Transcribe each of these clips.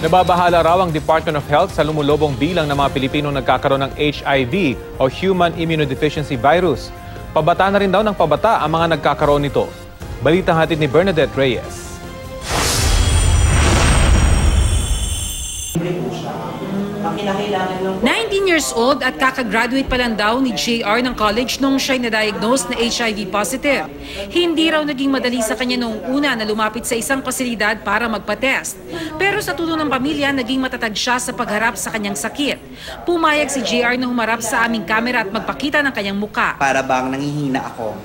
Nababahala raw ang Department of Health sa lumulobong bilang ng mga Pilipinong nagkakaroon ng HIV o Human Immunodeficiency Virus. Pabata na rin daw ng pabata ang mga nagkakaroon nito. Balitang hatid ni Bernadette Reyes. Ng 19 years old at kakagraduate pa lang daw ni JR ng college nung siya'y na-diagnose na HIV positive. Hindi raw naging madali sa kanya noong una na lumapit sa isang pasilidad para magpa-test. Pero sa tulong ng pamilya, naging matatag siya sa pagharap sa kanyang sakit. Pumayag si JR na humarap sa aming kamera at magpakita ng kanyang muka. Para bang nangihina ako.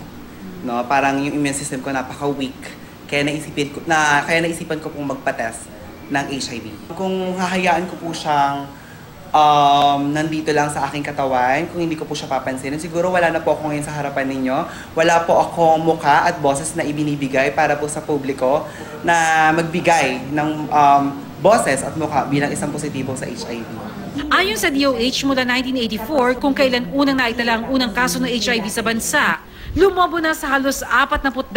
No? Parang yung immune system ko napaka-weak. Kaya naisipan ko pong magpa-test ng HIV. Kung hahayaan ko po siyang nandito lang sa aking katawan, kung hindi ko po siya papansinin, siguro wala na po ako ngayon sa harapan ninyo. Wala po akong mukha at boses na ibinibigay para po sa publiko na magbigay ng boses at mukha bilang isang positibo sa HIV. Ayon sa DOH, mula 1984, kung kailan unang naitala ang unang kaso ng HIV sa bansa, lumobo na sa halos 42,000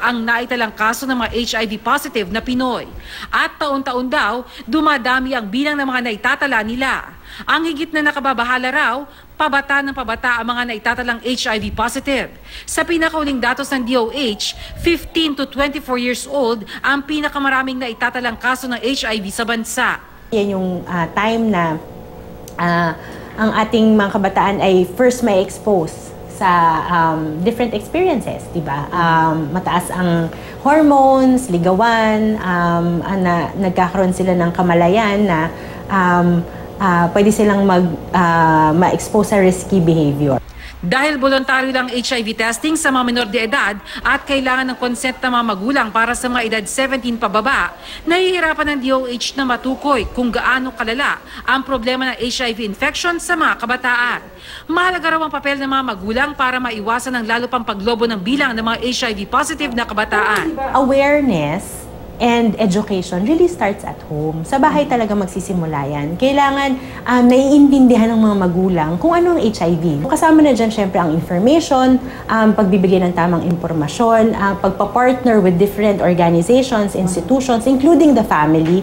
ang naitalang kaso ng mga HIV positive na Pinoy. At taon-taon daw, dumadami ang bilang ng mga naitatala nila. Ang higit na nakababahala raw, pabata ng pabata ang mga naitatalang HIV positive. Sa pinakauling datos ng DOH, 15 to 24 years old ang pinakamaraming naitatalang kaso ng HIV sa bansa. Yan yung time na ang ating mga kabataan ay first may expose sa different experiences, diba? Mataas ang hormones, ligawan, nagkakaroon sila ng kamalayan na pwede silang ma-expose sa risky behavior. Dahil voluntaryo lang HIV testing sa mga minor de edad at kailangan ng consent ng mga magulang para sa mga edad 17 pababa, nahihirapan ng DOH na matukoy kung gaano kalala ang problema ng HIV infection sa mga kabataan. Mahalaga raw ang papel ng mga magulang para maiwasan ang lalo pang paglobo ng bilang ng mga HIV positive na kabataan. Awareness and education really starts at home. Sa bahay talaga magsisimula yan. Kailangan naiintindihan ng mga magulang kung ano ang HIV. Kasama na dyan syempre ang information, pagbibigay ng tamang impormasyon, pagpapartner with different organizations, institutions, including the family,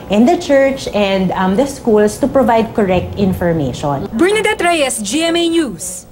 and the church, and the schools to provide correct information. Bernadette Reyes, GMA News.